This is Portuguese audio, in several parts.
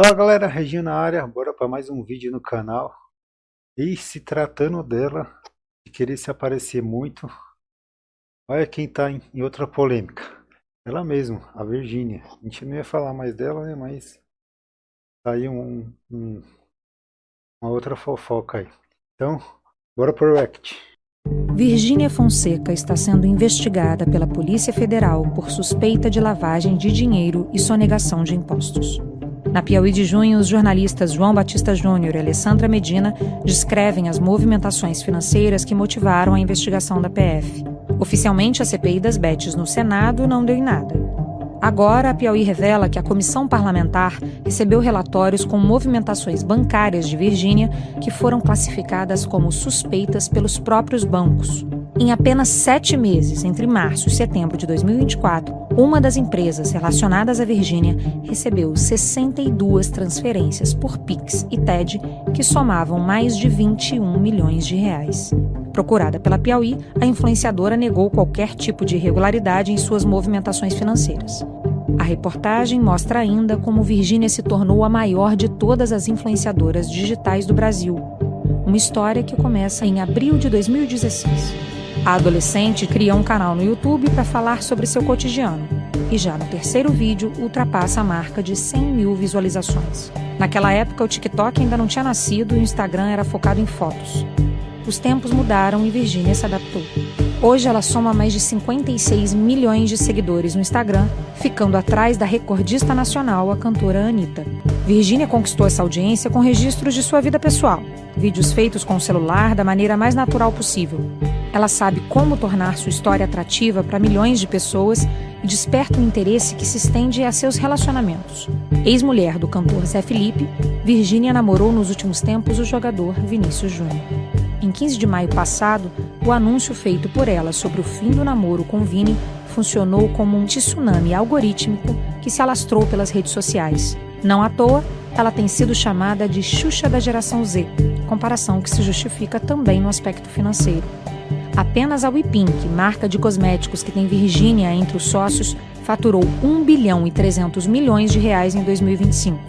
Fala galera, Reginho na área, bora para mais um vídeo no canal. E se tratando dela, de querer se aparecer muito, olha quem tá em outra polêmica. Ela mesma, a Virgínia. A gente não ia falar mais dela, né? Mas tá aí uma outra fofoca aí. Então, bora pro react. Virgínia Fonseca está sendo investigada pela Polícia Federal por suspeita de lavagem de dinheiro e sonegação de impostos. Na Piauí de junho, os jornalistas João Batista Júnior e Alessandra Medina descrevem as movimentações financeiras que motivaram a investigação da PF. Oficialmente, a CPI das Bets no Senado não deu em nada. Agora, a Piauí revela que a comissão parlamentar recebeu relatórios com movimentações bancárias de Virgínia que foram classificadas como suspeitas pelos próprios bancos. Em apenas 7 meses, entre março e setembro de 2024, uma das empresas relacionadas a Virgínia recebeu 62 transferências por Pix e TED que somavam mais de 21 milhões de reais. Procurada pela Piauí, a influenciadora negou qualquer tipo de irregularidade em suas movimentações financeiras. A reportagem mostra ainda como Virgínia se tornou a maior de todas as influenciadoras digitais do Brasil. Uma história que começa em abril de 2016. A adolescente cria um canal no YouTube para falar sobre seu cotidiano. E já no terceiro vídeo, ultrapassa a marca de 100 mil visualizações. Naquela época, o TikTok ainda não tinha nascido e o Instagram era focado em fotos. Os tempos mudaram e Virgínia se adaptou. Hoje ela soma mais de 56 milhões de seguidores no Instagram, ficando atrás da recordista nacional, a cantora Anitta. Virgínia conquistou essa audiência com registros de sua vida pessoal, vídeos feitos com o celular da maneira mais natural possível. Ela sabe como tornar sua história atrativa para milhões de pessoas e desperta um interesse que se estende a seus relacionamentos. Ex-mulher do cantor Zé Felipe, Virgínia namorou nos últimos tempos o jogador Vinícius Júnior. Em 15 de maio passado, o anúncio feito por ela sobre o fim do namoro com Vini funcionou como um tsunami algorítmico que se alastrou pelas redes sociais. Não à toa, ela tem sido chamada de Xuxa da geração Z, comparação que se justifica também no aspecto financeiro. Apenas a WePink, marca de cosméticos que tem Virgínia entre os sócios, faturou 1 bilhão e 300 milhões de reais em 2025.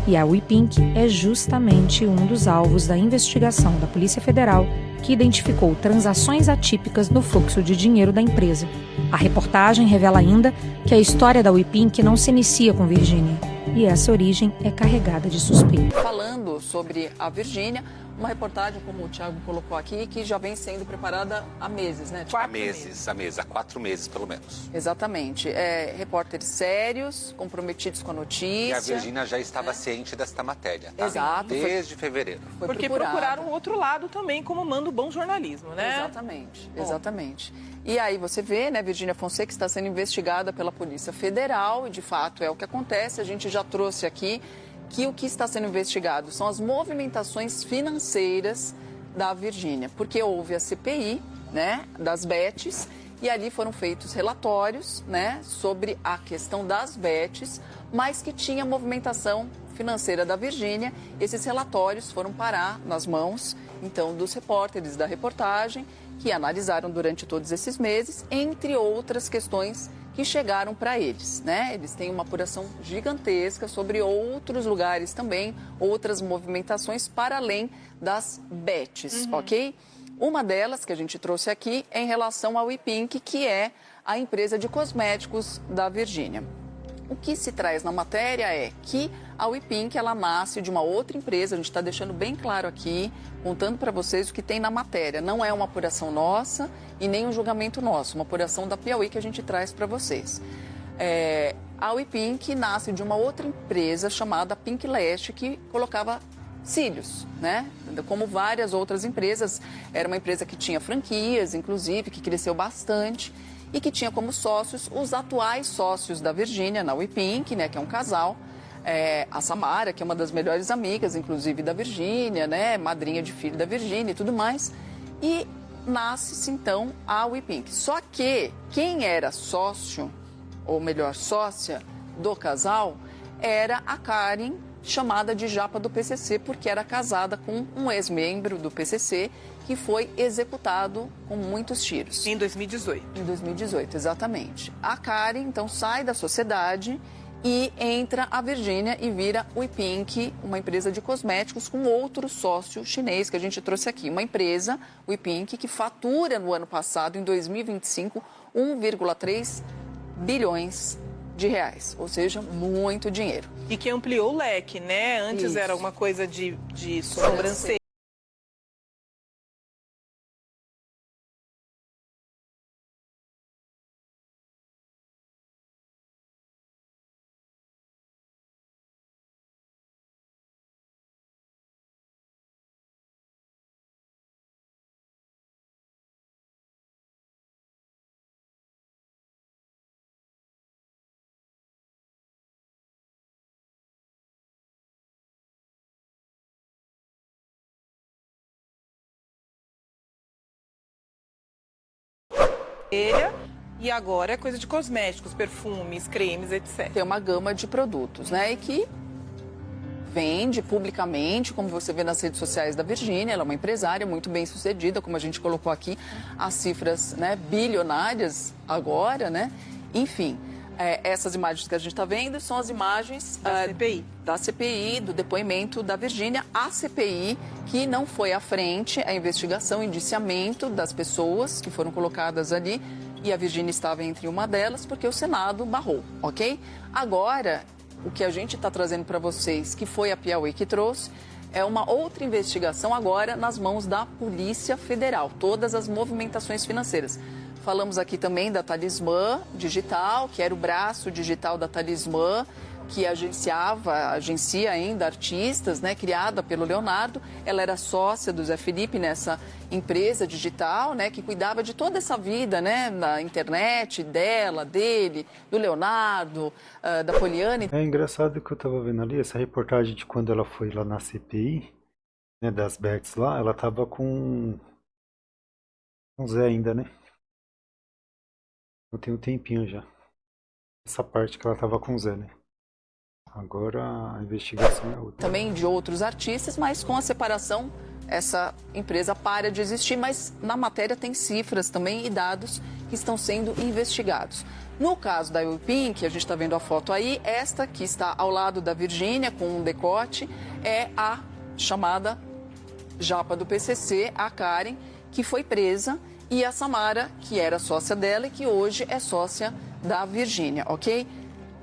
E a WePink é justamente um dos alvos da investigação da Polícia Federal, que identificou transações atípicas no fluxo de dinheiro da empresa. A reportagem revela ainda que a história da WePink não se inicia com Virgínia, e essa origem é carregada de suspeita. Falando sobre a Virgínia, uma reportagem, como o Thiago colocou aqui, que já vem sendo preparada há meses, né? Há meses, há 4 meses pelo menos. Exatamente. Repórteres sérios, comprometidos com a notícia. E a Virgínia já estava ciente desta matéria, tá? Exato. Desde fevereiro. Porque procuraram o outro lado também, como manda o bom jornalismo, né? Exatamente, exatamente. E aí você vê, né, Virgínia Fonseca está sendo investigada pela Polícia Federal, e de fato é o que acontece. A gente já trouxe aqui que o que está sendo investigado são as movimentações financeiras da Virgínia, porque houve a CPI, né, das bets, e ali foram feitos relatórios, né, sobre a questão das bets, mas que tinha movimentação financeira da Virgínia. Esses relatórios foram parar nas mãos, então, dos repórteres da reportagem, que analisaram durante todos esses meses, entre outras questões que chegaram para eles, né? Eles têm uma apuração gigantesca sobre outros lugares também, outras movimentações para além das bets, ok? Uma delas que a gente trouxe aqui é em relação ao WePink, que é a empresa de cosméticos da Virgínia. O que se traz na matéria é que a WePink, ela nasce de uma outra empresa, a gente está deixando bem claro aqui, contando para vocês o que tem na matéria. Não é uma apuração nossa e nem um julgamento nosso, uma apuração da Piauí que a gente traz para vocês. A WePink nasce de uma outra empresa chamada Pink Leste, que colocava cílios, né? Como várias outras empresas. Era uma empresa que tinha franquias, inclusive, que cresceu bastante e que tinha como sócios os atuais sócios da Virgínia, na WePink, né, que é um casal, a Samara, que é uma das melhores amigas, inclusive, da Virgínia, né, madrinha de filho da Virgínia e tudo mais, e nasce-se, então, a WePink. Só que quem era sócio, ou melhor, sócia do casal, era a Karen, chamada de Japa do PCC, porque era casada com um ex-membro do PCC, que foi executado com muitos tiros. Em 2018. Em 2018, exatamente. A Karen, então, sai da sociedade e entra a Virgínia e vira o Ipink, uma empresa de cosméticos com outro sócio chinês que a gente trouxe aqui. Uma empresa, o Ipink, que fatura no ano passado, em 2025, 1,3 bilhões de reais, ou seja, muito dinheiro. E que ampliou o leque, né? Antes Isso. era uma coisa de sobrancelha. E agora é coisa de cosméticos, perfumes, cremes, etc. Tem uma gama de produtos, né? E que vende publicamente, como você vê nas redes sociais da Virgínia. Ela é uma empresária muito bem sucedida, como a gente colocou aqui, as cifras, né, bilionárias agora, né? Enfim, essas imagens que a gente está vendo são as imagens da CPI, do depoimento da Virgínia. A CPI que não foi à frente, a investigação, o indiciamento das pessoas que foram colocadas ali, e a Virgínia estava entre uma delas, porque o Senado barrou, ok? Agora, o que a gente está trazendo para vocês, que foi a Piauí que trouxe, é uma outra investigação agora nas mãos da Polícia Federal, todas as movimentações financeiras. Falamos aqui também da Talismã Digital, que era o braço digital da Talismã, que agencia ainda artistas, né, criada pelo Leonardo. Ela era sócia do Zé Felipe nessa empresa digital, né, que cuidava de toda essa vida, né, na internet, dele, do Leonardo, da Poliana. É engraçado que eu estava vendo ali, essa reportagem de quando ela foi lá na CPI, né, das Bets lá, ela estava com o Zé ainda, né? Eu tenho um tempinho já. Essa parte que ela estava com o Zé, né? Agora a investigação é outra. Também de outros artistas, mas com a separação, essa empresa para de existir, mas na matéria tem cifras também e dados que estão sendo investigados. No caso da Ipink, a gente está vendo a foto aí, esta que está ao lado da Virgínia, com um decote, é a chamada japa do PCC, a Karen, que foi presa, e a Samara, que era sócia dela e que hoje é sócia da Virgínia, ok?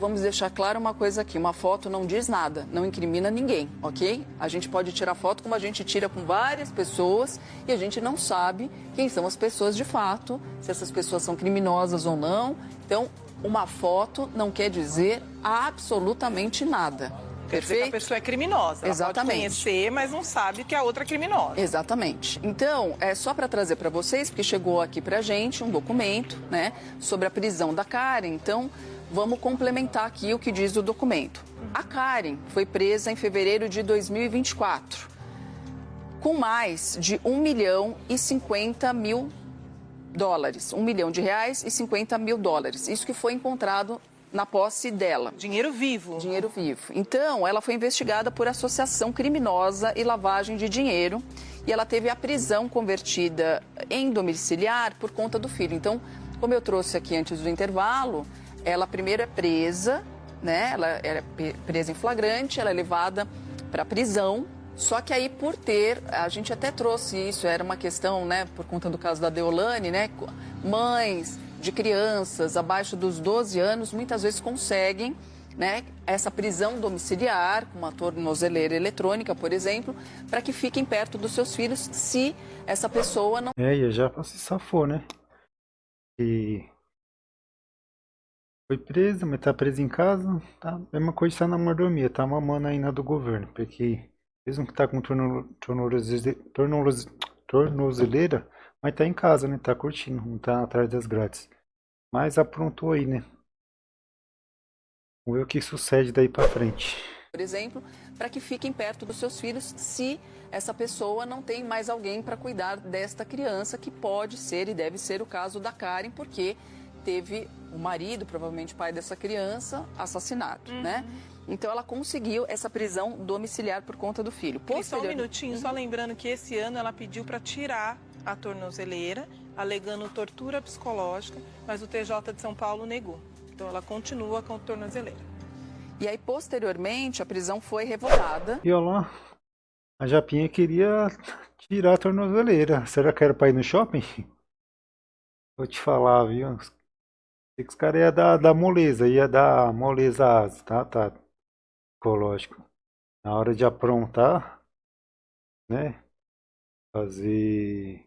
Vamos deixar claro uma coisa aqui, uma foto não diz nada, não incrimina ninguém, ok? A gente pode tirar foto como a gente tira com várias pessoas e a gente não sabe quem são as pessoas de fato, se essas pessoas são criminosas ou não. Então, uma foto não quer dizer absolutamente nada. Quer dizer que a pessoa é criminosa. Ela Exatamente. Pode conhecer, mas não sabe que a outra é criminosa. Exatamente. Então, é só para trazer para vocês, porque chegou aqui para a gente um documento, né, sobre a prisão da Karen. Então, vamos complementar aqui o que diz o documento. A Karen foi presa em fevereiro de 2024, com mais de 1.050 mil dólares. 1 milhão de reais e 50 mil dólares. Isso que foi encontrado na posse dela. Dinheiro vivo. Dinheiro vivo. Então, ela foi investigada por associação criminosa e lavagem de dinheiro. E ela teve a prisão convertida em domiciliar por conta do filho. Então, como eu trouxe aqui antes do intervalo, ela primeiro é presa, né? Ela é presa em flagrante, ela é levada para prisão. Só que aí, por ter, a gente até trouxe isso, era uma questão, né, por conta do caso da Deolane, né? Mães de crianças abaixo dos 12 anos muitas vezes conseguem, né, essa prisão domiciliar, com uma tornozeleira eletrônica, por exemplo, para que fiquem perto dos seus filhos se essa pessoa não... E a Japa se safou, né? E foi presa, mas tá presa em casa, tá? Mesma coisa tá na mordomia, tá mamando ainda do governo, porque mesmo que tá com tornozeleira, mas tá em casa, né? Tá curtindo, não tá atrás das grades. Mas aprontou aí, né? Vamos ver o que sucede daí pra frente. Por exemplo, para que fiquem perto dos seus filhos se essa pessoa não tem mais alguém para cuidar desta criança, que pode ser e deve ser o caso da Karen, porque teve o marido, provavelmente pai dessa criança, assassinado, né? Então ela conseguiu essa prisão domiciliar por conta do filho. E só um minutinho, só lembrando que esse ano ela pediu para tirar a tornozeleira, alegando tortura psicológica, mas o TJ de São Paulo negou. Então ela continua com a tornozeleira. E aí, posteriormente, a prisão foi revogada. E olha lá, a Japinha queria tirar a tornozeleira. Será que era pra ir no shopping? Vou te falar, viu? Sei que os caras iam dar moleza, ia dar moleza asa, tá? Psicológico. Na hora de aprontar, né? Fazer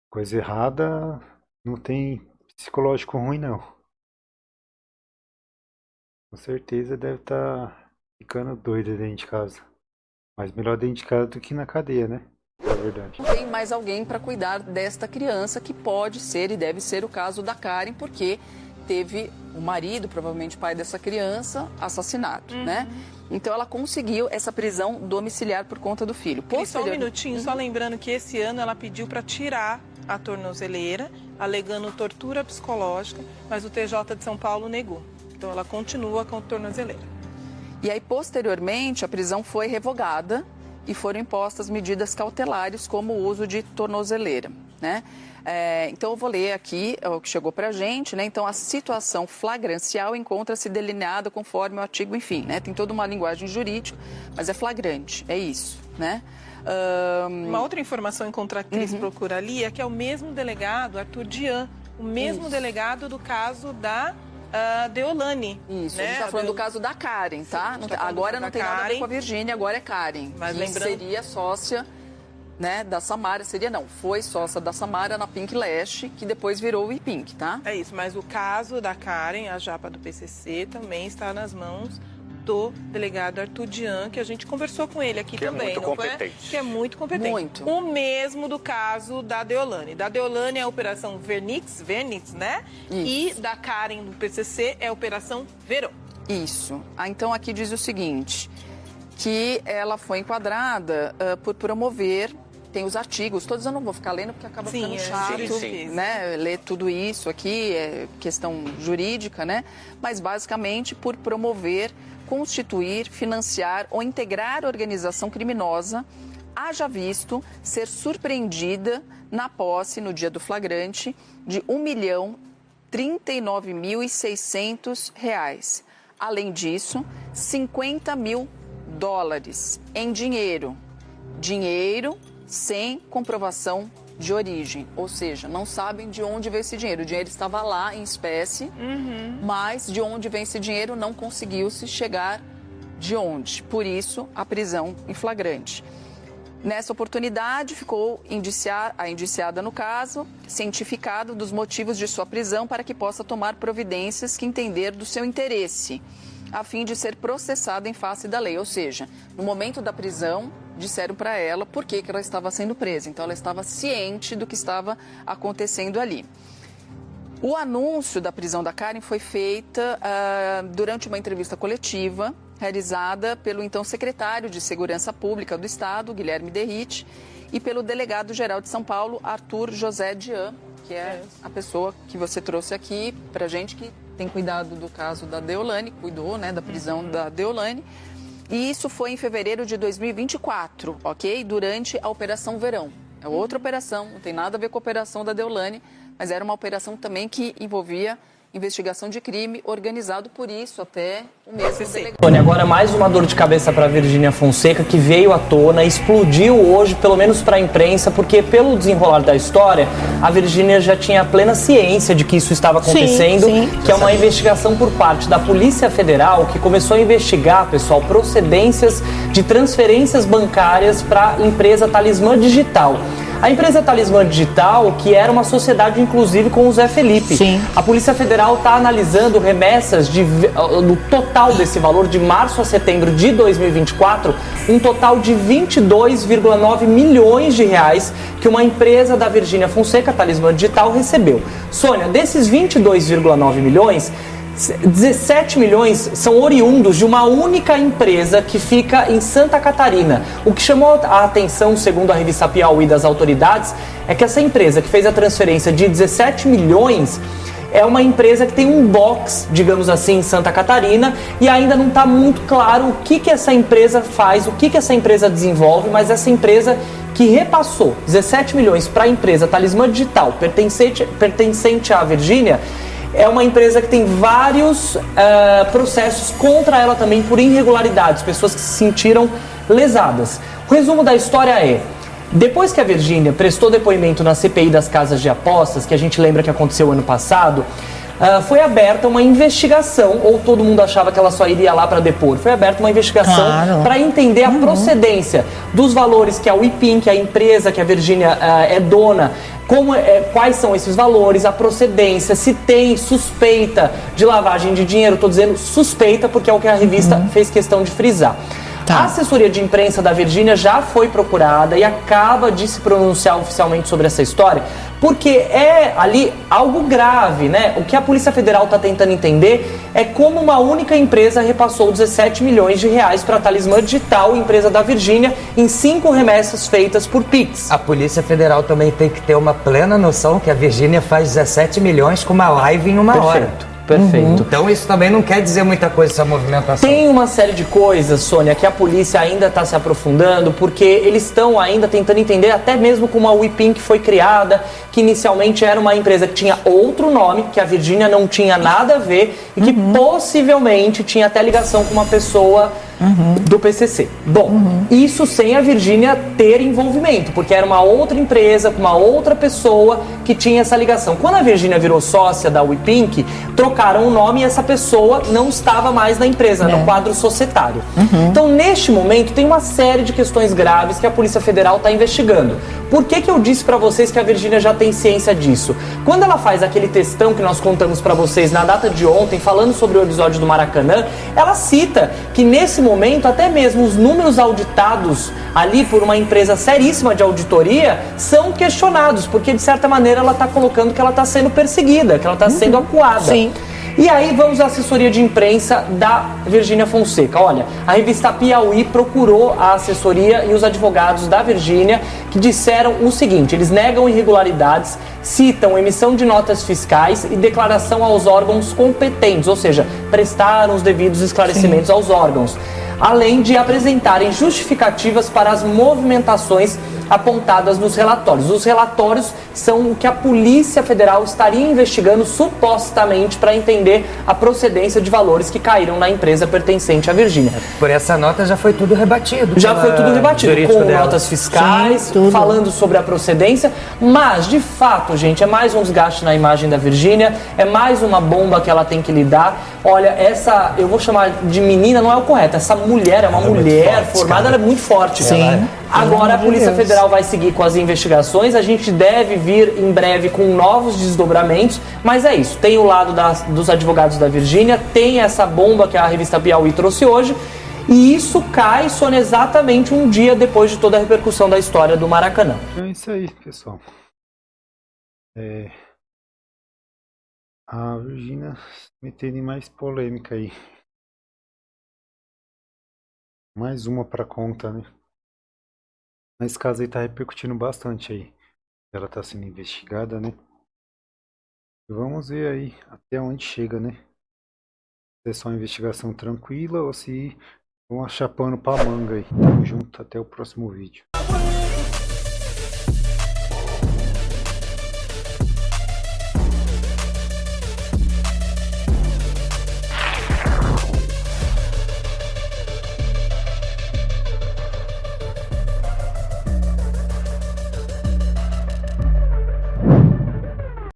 coisa errada, não tem psicológico ruim, não. Com certeza deve estar ficando doida dentro de casa. Mas melhor dentro de casa do que na cadeia, né? É verdade. Não tem mais alguém para cuidar desta criança, que pode ser e deve ser o caso da Karen, porque teve o marido, provavelmente pai dessa criança, assassinado, né? Então ela conseguiu essa prisão domiciliar por conta do filho. Só um minutinho, só lembrando que esse ano ela pediu para tirar a tornozeleira, alegando tortura psicológica, mas o TJ de São Paulo negou. Então ela continua com a tornozeleira. E aí, posteriormente, a prisão foi revogada e foram impostas medidas cautelares, como o uso de tornozeleira, né? Então, eu vou ler aqui o que chegou para a gente, né? Então, a situação flagrancial encontra-se delineada conforme o artigo, enfim, né? Tem toda uma linguagem jurídica, mas é flagrante, é isso, né? Uma outra informação enquanto a Cris procura ali é que é o mesmo delegado, Arthur Dian, o mesmo delegado do caso da Deolane. Isso, né? a gente está falando do caso da Karen, tá? Agora não tem nada a ver com a Virgínia, agora é Karen. Mas que seria sócia, né, da Samara, foi sócia da Samara na Pink Lash, que depois virou o iPink, tá? É isso, mas o caso da Karen, a japa do PCC, também está nas mãos do delegado Arthur Dian, que a gente conversou com ele aqui também. Que é muito competente. Que é muito competente. Muito. O mesmo do caso da Deolane. Da Deolane é a Operação Vernix, né? Isso. E da Karen do PCC é a Operação Verão. Isso. Então aqui diz o seguinte, que ela foi enquadrada por promover, tem os artigos, todos eu não vou ficar lendo porque acaba ficando chato, sim. né? Ler tudo isso aqui, é questão jurídica, né? Mas basicamente por promover, constituir, financiar ou integrar organização criminosa, haja visto ser surpreendida na posse, no dia do flagrante, de R$1.039.600. Além disso, $50 mil em dinheiro. Dinheiro sem comprovação de origem. Ou seja, não sabem de onde veio esse dinheiro. O dinheiro estava lá em espécie, mas de onde vem esse dinheiro não conseguiu-se chegar de onde. Por isso, a prisão em flagrante. Nessa oportunidade, ficou a indiciada no caso, cientificada dos motivos de sua prisão para que possa tomar providências que entender do seu interesse, a fim de ser processada em face da lei. Ou seja, no momento da prisão, disseram para ela por que ela estava sendo presa. Então, ela estava ciente do que estava acontecendo ali. O anúncio da prisão da Karen foi feita durante uma entrevista coletiva realizada pelo então secretário de Segurança Pública do Estado, Guilherme Derrite, e pelo delegado-geral de São Paulo, Arthur José Dian, que é a pessoa que você trouxe aqui para a gente, que tem cuidado do caso da Deolane, cuidou, né, da prisão da Deolane. E isso foi em fevereiro de 2024, ok? Durante a Operação Verão. É outra operação, não tem nada a ver com a operação da Deolane, mas era uma operação também que envolvia investigação de crime organizado, por isso até o mesmo delegado. Tony, agora mais uma dor de cabeça para Virgínia Fonseca, que veio à tona, explodiu hoje, pelo menos para a imprensa, porque pelo desenrolar da história, a Virgínia já tinha plena ciência de que isso estava acontecendo, que é uma investigação por parte da Polícia Federal, que começou a investigar, pessoal, procedências de transferências bancárias para a empresa Talismã Digital. A empresa Talismã Digital, que era uma sociedade, inclusive, com o Zé Felipe. Sim. A Polícia Federal está analisando remessas no total desse valor, de março a setembro de 2024, um total de 22,9 milhões de reais que uma empresa da Virgínia Fonseca, Talismã Digital, recebeu. Sônia, desses 22,9 milhões... 17 milhões são oriundos de uma única empresa que fica em Santa Catarina. O que chamou a atenção, segundo a revista Piauí das autoridades, é que essa empresa que fez a transferência de 17 milhões é uma empresa que tem um box, digamos assim, em Santa Catarina, e ainda não está muito claro o que essa empresa faz, o que essa empresa desenvolve, mas essa empresa que repassou 17 milhões para a empresa Talismã Digital, pertencente à Virgínia, é uma empresa que tem vários processos contra ela também por irregularidades, pessoas que se sentiram lesadas. O resumo da história é: depois que a Virgínia prestou depoimento na CPI das casas de apostas, que a gente lembra que aconteceu ano passado, foi aberta uma investigação, ou todo mundo achava que ela só iria lá para depor, foi aberta uma investigação para entender a procedência dos valores que a WePink, que a empresa que a Virgínia é dona, quais são esses valores, a procedência, se tem suspeita de lavagem de dinheiro. Estou dizendo suspeita porque é o que a revista fez questão de frisar. A assessoria de imprensa da Virgínia já foi procurada e acaba de se pronunciar oficialmente sobre essa história, porque é ali algo grave, né? O que a Polícia Federal está tentando entender é como uma única empresa repassou 17 milhões de reais para a Talismã Digital, empresa da Virgínia, em 5 remessas feitas por Pix. A Polícia Federal também tem que ter uma plena noção que a Virgínia faz 17 milhões com uma live em uma hora. Perfeito. Então isso também não quer dizer muita coisa, essa movimentação. Tem uma série de coisas, Sônia, que a polícia ainda está se aprofundando, porque eles estão ainda tentando entender, até mesmo como a WePink foi criada, que inicialmente era uma empresa que tinha outro nome, que a Virgínia não tinha nada a ver e que possivelmente tinha até ligação com uma pessoa do PCC. Bom, isso sem a Virgínia ter envolvimento, porque era uma outra empresa, com uma outra pessoa que tinha essa ligação. Quando a Virgínia virou sócia da WePink, trocaram o nome e essa pessoa não estava mais na empresa, no quadro societário. Então, neste momento, tem uma série de questões graves que a Polícia Federal está investigando. Por que eu disse para vocês que a Virgínia já tem ciência disso? Quando ela faz aquele textão que nós contamos para vocês na data de ontem, falando sobre o episódio do Maracanã, ela cita que nesse momento, até mesmo os números auditados ali por uma empresa seríssima de auditoria são questionados, porque de certa maneira ela está colocando que ela está sendo perseguida, que ela está sendo acuada. Sim. E aí vamos à assessoria de imprensa da Virgínia Fonseca. Olha, a revista Piauí procurou a assessoria e os advogados da Virgínia, que disseram o seguinte: eles negam irregularidades, citam emissão de notas fiscais e declaração aos órgãos competentes, ou seja, prestaram os devidos esclarecimentos aos órgãos, além de apresentarem justificativas para as movimentações apontadas nos relatórios. Os relatórios são o que a Polícia Federal estaria investigando supostamente para entender a procedência de valores que caíram na empresa pertencente à Virgínia. Por essa nota já foi tudo rebatido. Já foi tudo rebatido, com notas fiscais, Sim, falando sobre a procedência, mas de fato, gente, é mais um desgaste na imagem da Virgínia, é mais uma bomba que ela tem que lidar. Olha, essa, eu vou chamar de menina, não é o correto, essa mulher é uma mulher formada, ela é muito forte. Sim. Agora a Polícia Federal vai seguir com as investigações, a gente deve vir em breve com novos desdobramentos, mas é isso, tem o lado dos advogados da Virgínia, tem essa bomba que a revista Piauí trouxe hoje, e isso cai, Sônia, exatamente um dia depois de toda a repercussão da história do Maracanã. Então é isso aí, pessoal. A Virgínia metendo em mais polêmica aí. Mais uma pra conta, né? Mas esse caso aí tá repercutindo bastante aí. Ela tá sendo investigada, né? Vamos ver aí até onde chega, né? Se é só uma investigação tranquila ou se vão achar pano pra manga aí. Tamo junto, até o próximo vídeo.